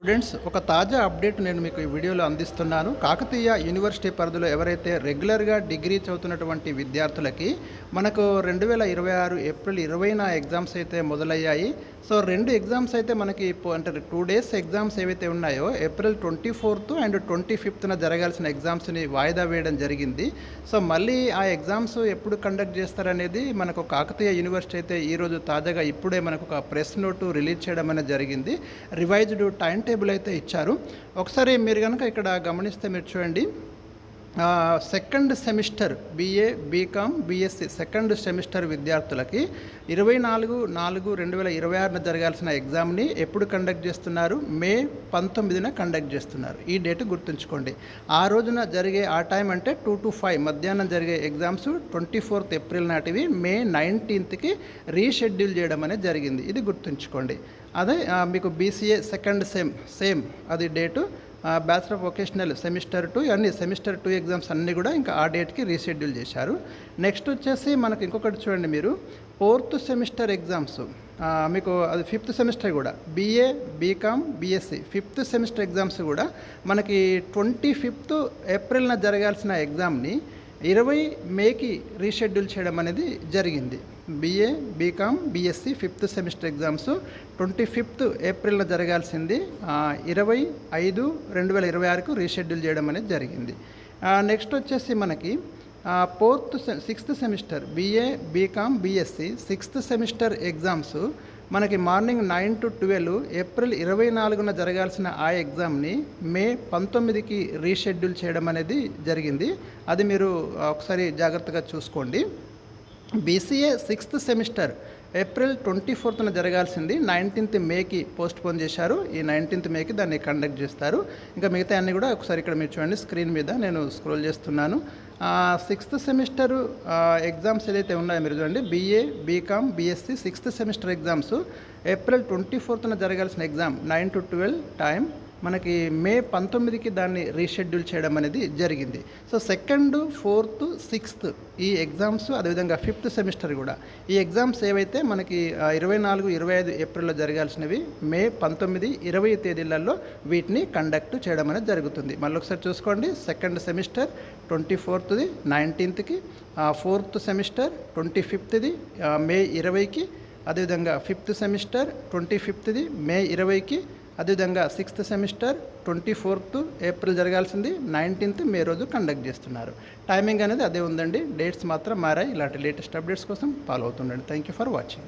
Students, ఒక తాజా update నేను మీకు ఈ వీడియోలో అందిస్తున్నాను. కాకతీయ యూనివర్సిటీ పరిధిలో ఎవరైతే రెగ్యులర్గా డిగ్రీ చదువుతున్నటువంటి విద్యార్థులకి మనకు 2026 ఏప్రిల్ 20న ఎగ్జామ్స్ అయితే మొదలయ్యాయి. సో 2 ఎగ్జామ్స్ అయితే మనకి అంటే 2 డేస్ ఎగ్జామ్స్ ఏవైతే ఉన్నాయో ఏప్రిల్ 24th అండ్ 25th జరగాల్సిన ఎగ్జామ్స్ని వాయిదా వేయడం జరిగింది. సో మళ్ళీ ఆ ఎగ్జామ్స్ ఎప్పుడు కండక్ట్ చేస్తారనేది మనకు కాకతీయ యూనివర్సిటీ అయితే ఈరోజు తాజాగా ఇప్పుడే మనకు ఒక ప్రెస్ నోటు రిలీజ్ చేయడం అనేది జరిగింది. రివైజ్డ్ టైం టేబుల్ అయితే ఇచ్చారు. ఒకసారి మీరు కనుక ఇక్కడ గమనిస్తే మీరు చూడండి, second semester BA BCom BSc second semester విద్యార్థులకి 24/4/2026 జరగాల్సిన ఎగ్జామ్ని ఎప్పుడు కండక్ట్ చేస్తున్నారు? మే 19న కండక్ట్ చేస్తున్నారు. ఈ డేట్ గుర్తుంచుకోండి. ఆ రోజున జరిగే ఆ టైం అంటే 2 to 5 మధ్యాహ్నం జరిగే ఎగ్జామ్స్ 24th ఏప్రిల్ నాటివి మే 19th రీషెడ్యూల్ చేయడం అనేది జరిగింది. ఇది గుర్తుంచుకోండి. అదే మీకు బీసీఏ సెకండ్ సేమ్ అది date. Bachelor of vocational semester 2 అన్ని సెమిస్టర్ 2 ఎగ్జామ్స్ అన్నీ కూడా ఇంకా ఆ డేట్కి రీషెడ్యూల్ చేశారు. నెక్స్ట్ వచ్చేసి మనకు ఇంకొకటి చూడండి, మీరు 4th సెమిస్టర్ ఎగ్జామ్స్ మీకు అది 5th సెమిస్టర్ కూడా BA BCom BSc 5th semester exams కూడా మనకి 25th ఏప్రిల్న జరగాల్సిన ఎగ్జామ్ని 20 మేకి రీషెడ్యూల్ చేయడం అనేది జరిగింది. BA BCom BSc 5th semester exams 25th ఏప్రిల్న జరగాల్సింది 20/5/2026కు రీషెడ్యూల్ చేయడం అనేది జరిగింది. నెక్స్ట్ వచ్చేసి మనకి 6th semester BA BCom BSc 6th semester exams మనకి మార్నింగ్ 9 to 12 ఏప్రిల్ 24న జరగాల్సిన ఆ ఎగ్జామ్ని మే 19కి రీషెడ్యూల్ చేయడం అనేది జరిగింది. అది మీరు ఒకసారి జాగ్రత్తగా చూసుకోండి. బీసీఏ 6th సెమిస్టర్ ఏప్రిల్ 24న జరగాల్సింది 19th మేకి పోస్ట్పోన్ చేశారు. ఈ 19th మేకి దాన్ని కండక్ట్ చేస్తారు. ఇంకా మిగతా అన్నీ కూడా ఒకసారి ఇక్కడ మీరు చూడండి, స్క్రీన్ మీద నేను స్క్రోల్ చేస్తున్నాను. 6th సెమిస్టర్ ఎగ్జామ్స్ ఏదైతే ఉన్నాయో మీరు చూడండి, BA BCom BSc 6th semester exams April 24న జరగాల్సిన ఎగ్జామ్ 9 to 12 టైం మనకి మే 19కి దాన్ని రీషెడ్యూల్ చేయడం అనేది జరిగింది. సో 2nd 4th 6th ఈ ఎగ్జామ్స్, అదేవిధంగా 5th సెమిస్టర్ కూడా ఈ ఎగ్జామ్స్ ఏవైతే మనకి 24, 25 ఏప్రిల్లో జరగాల్సినవి మే 19, 20 తేదీలలో వీటిని కండక్ట్ చేయడం అనేది జరుగుతుంది. మళ్ళీ ఒకసారి చూసుకోండి, 2nd semester 24th 19కి, 4th semester 25th మే 20కి, అదేవిధంగా 5th సెమిస్టర్ 25th మే 20కి, అదేవిధంగా 6th సెమిస్టర్ 24th ఏప్రిల్ జరగాల్సింది 19th మే రోజు కండక్ట్ చేస్తున్నారు. టైమింగ్ అనేది అదే ఉందండి. డేట్స్ మాత్రం మారాయి. ఇలాంటి లేటెస్ట్ అప్డేట్స్ కోసం ఫాలో అవుతుండండి. Thank you for watching.